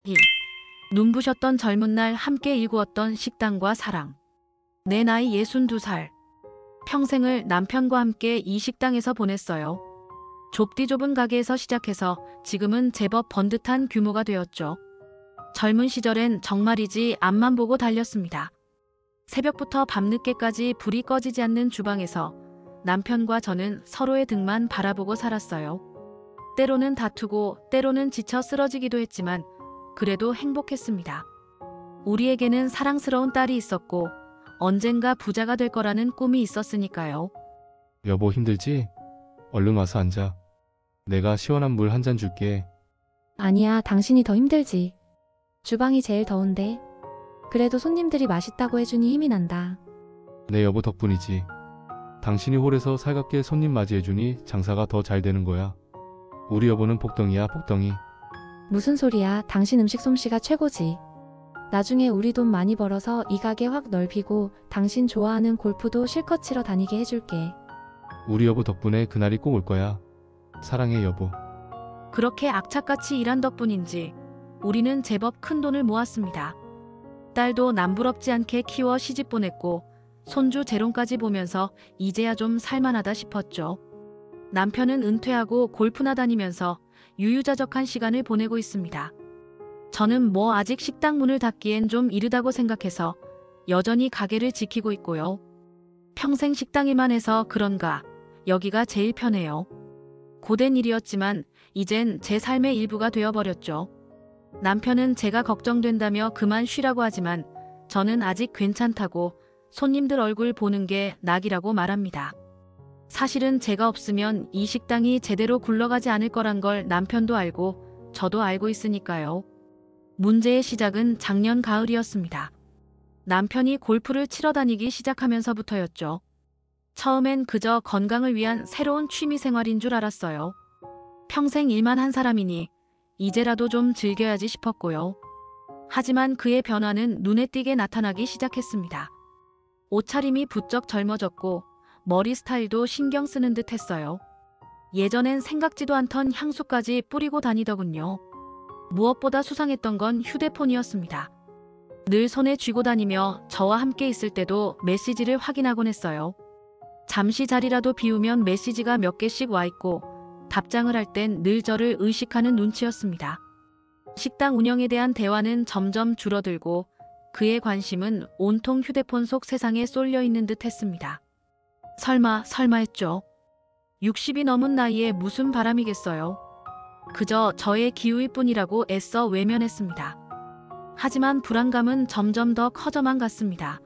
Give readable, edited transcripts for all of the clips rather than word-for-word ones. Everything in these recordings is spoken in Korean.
1. 눈부셨던 젊은 날 함께 일구었던 식당과 사랑. 내 나이 62살. 평생을 남편과 함께 이 식당에서 보냈어요. 좁디 좁은 가게에서 시작해서 지금은 제법 번듯한 규모가 되었죠. 젊은 시절엔 정말이지 앞만 보고 달렸습니다. 새벽부터 밤늦게까지 불이 꺼지지 않는 주방에서 남편과 저는 서로의 등만 바라보고 살았어요. 때로는 다투고 때로는 지쳐 쓰러지기도 했지만 그래도 행복했습니다. 우리에게는 사랑스러운 딸이 있었고 언젠가 부자가 될 거라는 꿈이 있었으니까요. 여보 힘들지? 얼른 와서 앉아. 내가 시원한 물 한 잔 줄게. 아니야, 당신이 더 힘들지. 주방이 제일 더운데. 그래도 손님들이 맛있다고 해주니 힘이 난다. 내 여보 덕분이지. 당신이 홀에서 살갑게 손님 맞이해주니 장사가 더 잘 되는 거야. 우리 여보는 복덩이야, 복덩이. 무슨 소리야, 당신 음식 솜씨가 최고지. 나중에 우리 돈 많이 벌어서 이 가게 확 넓히고 당신 좋아하는 골프도 실컷 치러 다니게 해줄게. 우리 여보 덕분에 그날이 꼭 올 거야. 사랑해 여보. 그렇게 악착같이 일한 덕분인지 우리는 제법 큰 돈을 모았습니다. 딸도 남부럽지 않게 키워 시집 보냈고 손주 재롱까지 보면서 이제야 좀 살만하다 싶었죠. 남편은 은퇴하고 골프나 다니면서 유유자적한 시간을 보내고 있습니다. 저는 아직 식당 문을 닫기엔 좀 이르다고 생각해서 여전히 가게를 지키고 있고요. 평생 식당 일만 해서 그런가 여기가 제일 편해요. 고된 일이었지만 이젠 제 삶의 일부가 되어버렸죠. 남편은 제가 걱정된다며 그만 쉬라고 하지만 저는 아직 괜찮다고 손님들 얼굴 보는 게 낙이라고 말합니다. 사실은 제가 없으면 이 식당이 제대로 굴러가지 않을 거란 걸 남편도 알고 저도 알고 있으니까요. 문제의 시작은 작년 가을이었습니다. 남편이 골프를 치러 다니기 시작하면서부터였죠. 처음엔 그저 건강을 위한 새로운 취미 생활인 줄 알았어요. 평생 일만 한 사람이니 이제라도 좀 즐겨야지 싶었고요. 하지만 그의 변화는 눈에 띄게 나타나기 시작했습니다. 옷차림이 부쩍 젊어졌고 머리 스타일도 신경 쓰는 듯 했어요. 예전엔 생각지도 않던 향수까지 뿌리고 다니더군요. 무엇보다 수상했던 건 휴대폰이었습니다. 늘 손에 쥐고 다니며 저와 함께 있을 때도 메시지를 확인하곤 했어요. 잠시 자리라도 비우면 메시지가 몇 개씩 와 있고 답장을 할 땐 늘 저를 의식하는 눈치였습니다. 식당 운영에 대한 대화는 점점 줄어들고 그의 관심은 온통 휴대폰 속 세상에 쏠려 있는 듯 했습니다. 설마 했죠. 60이 넘은 나이에 무슨 바람이겠어요. 그저 저의 기우일 뿐이라고 애써 외면했습니다. 하지만 불안감은 점점 더 커져만 갔습니다.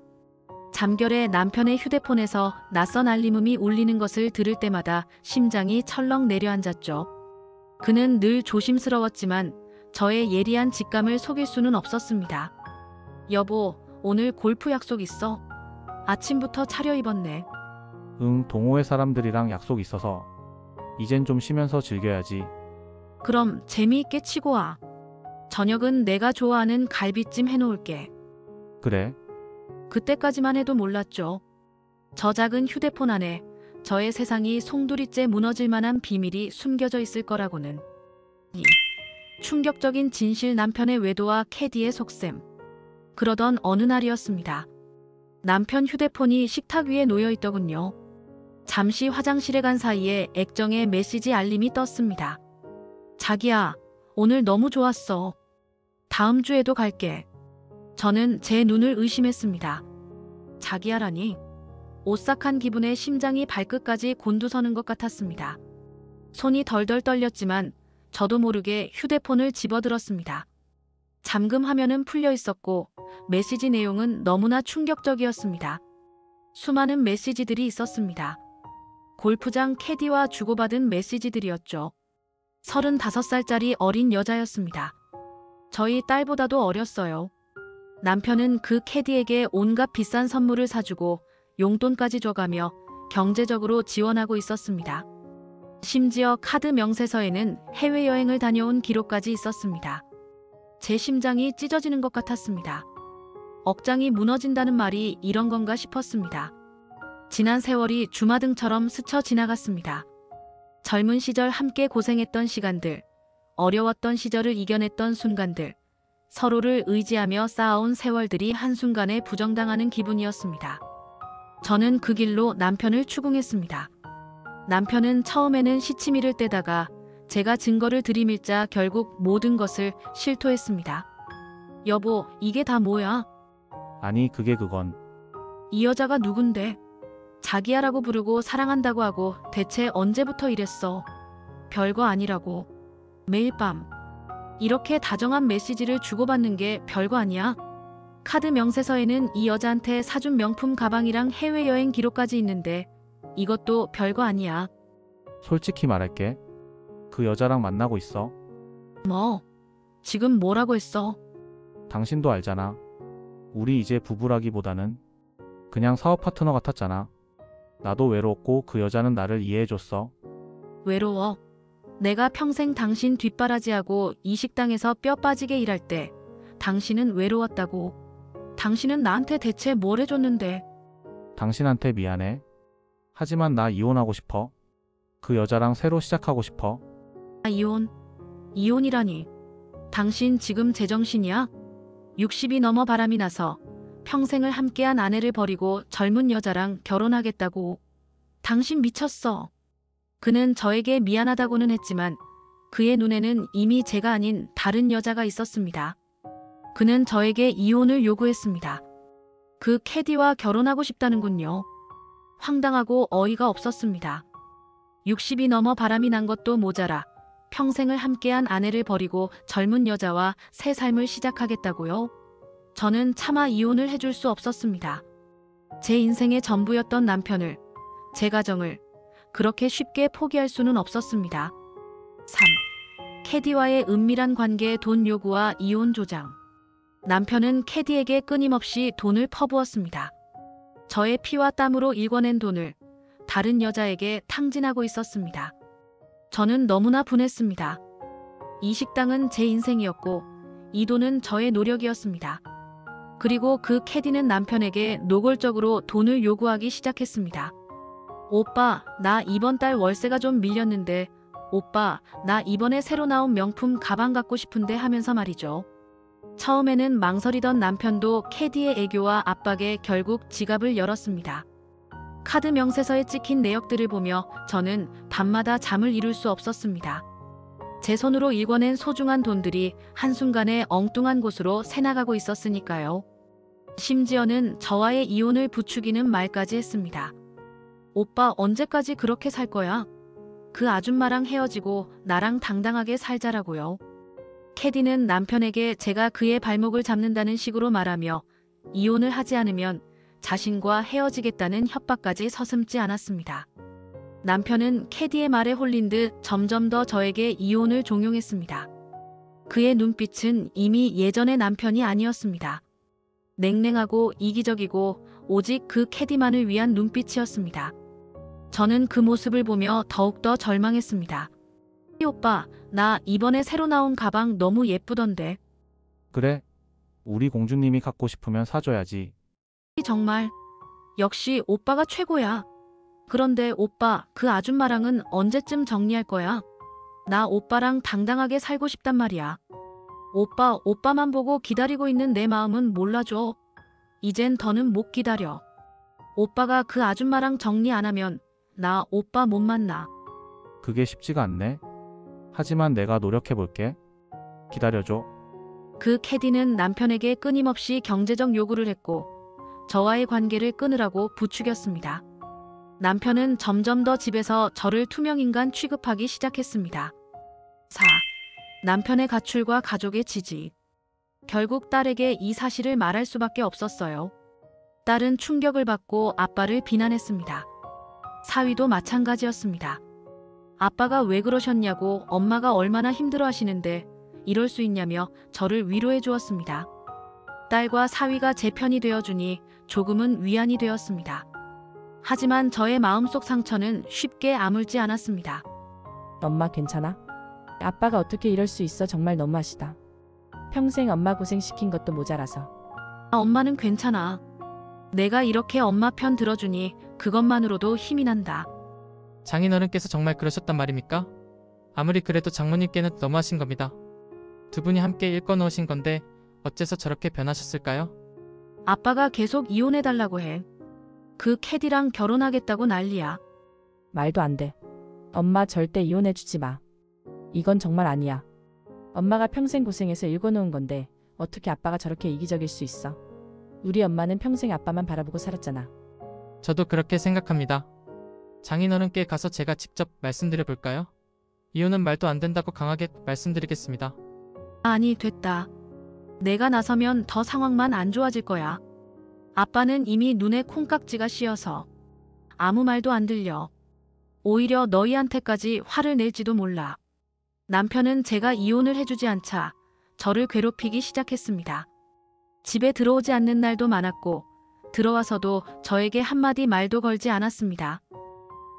잠결에 남편의 휴대폰에서 낯선 알림음이 울리는 것을 들을 때마다 심장이 철렁 내려앉았죠. 그는 늘 조심스러웠지만 저의 예리한 직감을 속일 수는 없었습니다. 여보, 오늘 골프 약속 있어? 아침부터 차려입었네. 응, 동호회 사람들이랑 약속 있어서 이젠 좀 쉬면서 즐겨야지. 그럼 재미있게 치고 와. 저녁은 내가 좋아하는 갈비찜 해놓을게. 그래, 그때까지만 해도 몰랐죠. 저 작은 휴대폰 안에 저의 세상이 송두리째 무너질 만한 비밀이 숨겨져 있을 거라고는. 이 충격적인 진실, 남편의 외도와 캐디의 속셈. 그러던 어느 날이었습니다. 남편 휴대폰이 식탁 위에 놓여 있더군요. 잠시 화장실에 간 사이에 액정의 메시지 알림이 떴습니다. 자기야, 오늘 너무 좋았어. 다음 주에도 갈게. 저는 제 눈을 의심했습니다. 자기야라니? 오싹한 기분에 심장이 발끝까지 곤두서는 것 같았습니다. 손이 덜덜 떨렸지만 저도 모르게 휴대폰을 집어들었습니다. 잠금 화면은 풀려 있었고 메시지 내용은 너무나 충격적이었습니다. 수많은 메시지들이 있었습니다. 골프장 캐디와 주고받은 메시지들이었죠. 35살짜리 어린 여자였습니다. 저희 딸보다도 어렸어요. 남편은 그 캐디에게 온갖 비싼 선물을 사주고 용돈까지 줘가며 경제적으로 지원하고 있었습니다. 심지어 카드 명세서에는 해외여행을 다녀온 기록까지 있었습니다. 제 심장이 찢어지는 것 같았습니다. 억장이 무너진다는 말이 이런 건가 싶었습니다. 지난 세월이 주마등처럼 스쳐 지나갔습니다. 젊은 시절 함께 고생했던 시간들, 어려웠던 시절을 이겨냈던 순간들, 서로를 의지하며 쌓아온 세월들이 한순간에 부정당하는 기분이었습니다. 저는 그 길로 남편을 추궁했습니다. 남편은 처음에는 시치미를 떼다가 제가 증거를 들이밀자 결국 모든 것을 실토했습니다. 여보, 이게 다 뭐야? 아니, 그건 이 여자가 누군데? 자기야라고 부르고 사랑한다고 하고 대체 언제부터 이랬어? 별거 아니라고. 매일 밤 이렇게 다정한 메시지를 주고받는 게 별거 아니야? 카드 명세서에는 이 여자한테 사준 명품 가방이랑 해외여행 기록까지 있는데 이것도 별거 아니야. 솔직히 말할게. 그 여자랑 만나고 있어. 뭐? 지금 뭐라고 했어? 당신도 알잖아. 우리 이제 부부라기보다는 그냥 사업 파트너 같았잖아. 나도 외로웠고 그 여자는 나를 이해해줬어. 외로워. 내가 평생 당신 뒷바라지하고 이 식당에서 뼈 빠지게 일할 때 당신은 외로웠다고. 당신은 나한테 대체 뭘 해줬는데? 당신한테 미안해. 하지만 나 이혼하고 싶어. 그 여자랑 새로 시작하고 싶어. 이혼? 이혼이라니. 당신 지금 제정신이야? 60이 넘어 바람이 나서 평생을 함께한 아내를 버리고 젊은 여자랑 결혼하겠다고. 당신 미쳤어. 그는 저에게 미안하다고는 했지만 그의 눈에는 이미 제가 아닌 다른 여자가 있었습니다. 그는 저에게 이혼을 요구했습니다. 그 캐디와 결혼하고 싶다는군요. 황당하고 어이가 없었습니다. 60이 넘어 바람이 난 것도 모자라 평생을 함께한 아내를 버리고 젊은 여자와 새 삶을 시작하겠다고요? 저는 차마 이혼을 해줄 수 없었습니다. 제 인생의 전부였던 남편을, 제 가정을 그렇게 쉽게 포기할 수는 없었습니다. 3. 캐디와의 은밀한 관계의 돈 요구와 이혼 조장. 남편은 캐디에게 끊임없이 돈을 퍼부었습니다. 저의 피와 땀으로 일궈낸 돈을 다른 여자에게 탕진하고 있었습니다. 저는 너무나 분했습니다. 이 식당은 제 인생이었고 이 돈은 저의 노력이었습니다. 그리고 그 캐디는 남편에게 노골적으로 돈을 요구하기 시작했습니다. 오빠, 나 이번 달 월세가 좀 밀렸는데 오빠, 나 이번에 새로 나온 명품 가방 갖고 싶은데 하면서 말이죠. 처음에는 망설이던 남편도 캐디의 애교와 압박에 결국 지갑을 열었습니다. 카드 명세서에 찍힌 내역들을 보며 저는 밤마다 잠을 이룰 수 없었습니다. 제 손으로 일궈낸 소중한 돈들이 한순간에 엉뚱한 곳으로 새나가고 있었으니까요. 심지어는 저와의 이혼을 부추기는 말까지 했습니다. 오빠 언제까지 그렇게 살 거야? 그 아줌마랑 헤어지고 나랑 당당하게 살자라고요. 캐디는 남편에게 제가 그의 발목을 잡는다는 식으로 말하며 이혼을 하지 않으면 자신과 헤어지겠다는 협박까지 서슴지 않았습니다. 남편은 캐디의 말에 홀린 듯 점점 더 저에게 이혼을 종용했습니다. 그의 눈빛은 이미 예전의 남편이 아니었습니다. 냉랭하고 이기적이고 오직 그 캐디만을 위한 눈빛이었습니다. 저는 그 모습을 보며 더욱더 절망했습니다. 오빠, 나 이번에 새로 나온 가방 너무 예쁘던데. 그래? 우리 공주님이 갖고 싶으면 사줘야지. 정말. 역시 오빠가 최고야. 그런데 오빠, 그 아줌마랑은 언제쯤 정리할 거야? 나 오빠랑 당당하게 살고 싶단 말이야. 오빠, 오빠만 보고 기다리고 있는 내 마음은 몰라줘. 이젠 더는 못 기다려. 오빠가 그 아줌마랑 정리 안 하면 나 오빠 못 만나. 그게 쉽지가 않네. 하지만 내가 노력해볼게. 기다려줘. 그 캐디는 남편에게 끊임없이 경제적 요구를 했고 저와의 관계를 끊으라고 부추겼습니다. 남편은 점점 더 집에서 저를 투명인간 취급하기 시작했습니다. 4. 남편의 가출과 가족의 지지. 결국 딸에게 이 사실을 말할 수밖에 없었어요. 딸은 충격을 받고 아빠를 비난했습니다. 사위도 마찬가지였습니다. 아빠가 왜 그러셨냐고 엄마가 얼마나 힘들어 하시는데 이럴 수 있냐며 저를 위로해 주었습니다. 딸과 사위가 제 편이 되어주니 조금은 위안이 되었습니다. 하지만 저의 마음속 상처는 쉽게 아물지 않았습니다. 엄마 괜찮아? 아빠가 어떻게 이럴 수 있어. 정말 너무하시다. 평생 엄마 고생시킨 것도 모자라서. 엄마는 괜찮아. 내가 이렇게 엄마 편 들어주니 그것만으로도 힘이 난다. 장인어른께서 정말 그러셨단 말입니까? 아무리 그래도 장모님께는 너무하신 겁니다. 두 분이 함께 일궈 놓으신 건데 어째서 저렇게 변하셨을까요? 아빠가 계속 이혼해달라고 해. 그 캐디랑 결혼하겠다고 난리야. 말도 안 돼. 엄마 절대 이혼해주지 마. 이건 정말 아니야. 엄마가 평생 고생해서 일궈놓은 건데 어떻게 아빠가 저렇게 이기적일 수 있어? 우리 엄마는 평생 아빠만 바라보고 살았잖아. 저도 그렇게 생각합니다. 장인어른께 가서 제가 직접 말씀드려 볼까요? 이혼은 말도 안 된다고 강하게 말씀드리겠습니다. 아니, 됐다. 내가 나서면 더 상황만 안 좋아질 거야. 아빠는 이미 눈에 콩깍지가 씌어서 아무 말도 안 들려. 오히려 너희한테까지 화를 낼지도 몰라. 남편은 제가 이혼을 해주지 않자 저를 괴롭히기 시작했습니다. 집에 들어오지 않는 날도 많았고 들어와서도 저에게 한마디 말도 걸지 않았습니다.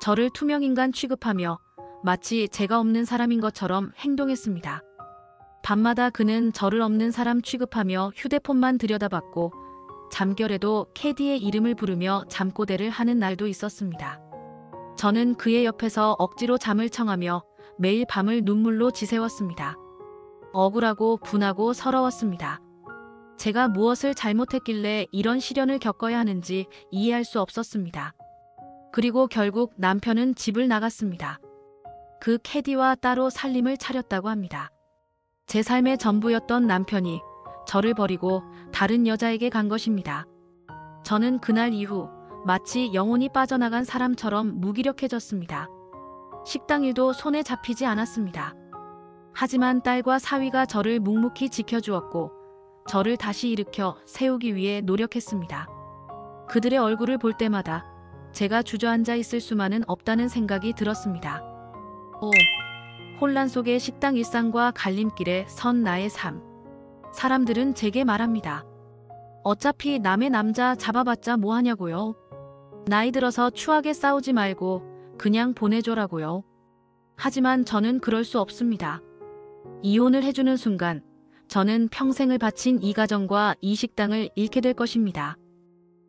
저를 투명인간 취급하며 마치 제가 없는 사람인 것처럼 행동했습니다. 밤마다 그는 저를 없는 사람 취급하며 휴대폰만 들여다봤고 잠결에도 캐디의 이름을 부르며 잠꼬대를 하는 날도 있었습니다. 저는 그의 옆에서 억지로 잠을 청하며 매일 밤을 눈물로 지새웠습니다. 억울하고 분하고 서러웠습니다. 제가 무엇을 잘못했길래 이런 시련을 겪어야 하는지 이해할 수 없었습니다. 그리고 결국 남편은 집을 나갔습니다. 그 캐디와 따로 살림을 차렸다고 합니다. 제 삶의 전부였던 남편이 저를 버리고 다른 여자에게 간 것입니다. 저는 그날 이후 마치 영혼이 빠져나간 사람처럼 무기력해졌습니다. 식당 일도 손에 잡히지 않았습니다. 하지만 딸과 사위가 저를 묵묵히 지켜주었고 저를 다시 일으켜 세우기 위해 노력했습니다. 그들의 얼굴을 볼 때마다 제가 주저앉아 있을 수만은 없다는 생각이 들었습니다. 혼란 속의 식당 일상과 갈림길에 선 나의 삶. 사람들은 제게 말합니다. 어차피 남의 남자 잡아봤자 뭐하냐고요. 나이 들어서 추하게 싸우지 말고 그냥 보내줘라고요. 하지만 저는 그럴 수 없습니다. 이혼을 해주는 순간 저는 평생을 바친 이 가정과 이 식당을 잃게 될 것입니다.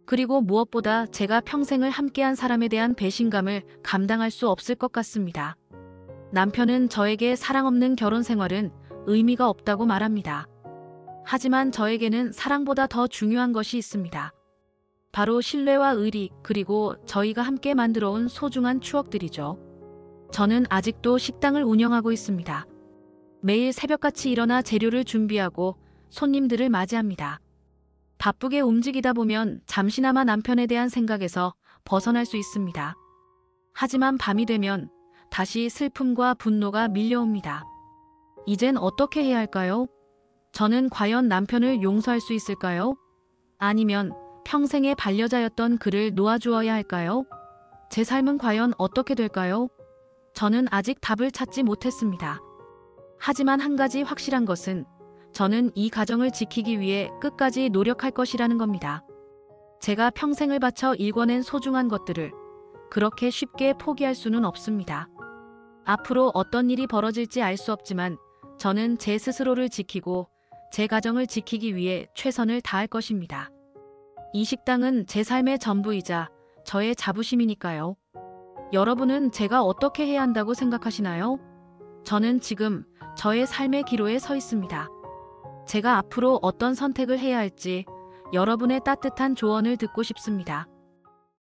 그리고 무엇보다 제가 평생을 함께한 사람에 대한 배신감을 감당할 수 없을 것 같습니다. 남편은 저에게 사랑 없는 결혼 생활은 의미가 없다고 말합니다. 하지만 저에게는 사랑보다 더 중요한 것이 있습니다. 바로 신뢰와 의리, 그리고 저희가 함께 만들어온 소중한 추억들이죠. 저는 아직도 식당을 운영하고 있습니다. 매일 새벽같이 일어나 재료를 준비하고 손님들을 맞이합니다. 바쁘게 움직이다 보면 잠시나마 남편에 대한 생각에서 벗어날 수 있습니다. 하지만 밤이 되면 다시 슬픔과 분노가 밀려옵니다. 이젠 어떻게 해야 할까요? 저는 과연 남편을 용서할 수 있을까요? 아니면 평생의 반려자였던 그를 놓아주어야 할까요? 제 삶은 과연 어떻게 될까요? 저는 아직 답을 찾지 못했습니다. 하지만 한 가지 확실한 것은 저는 이 가정을 지키기 위해 끝까지 노력할 것이라는 겁니다. 제가 평생을 바쳐 일궈낸 소중한 것들을 그렇게 쉽게 포기할 수는 없습니다. 앞으로 어떤 일이 벌어질지 알 수 없지만 저는 제 스스로를 지키고 제 가정을 지키기 위해 최선을 다할 것입니다. 이 식당은 제 삶의 전부이자 저의 자부심이니까요. 여러분은 제가 어떻게 해야 한다고 생각하시나요? 저는 지금 저의 삶의 기로에 서 있습니다. 제가 앞으로 어떤 선택을 해야 할지 여러분의 따뜻한 조언을 듣고 싶습니다.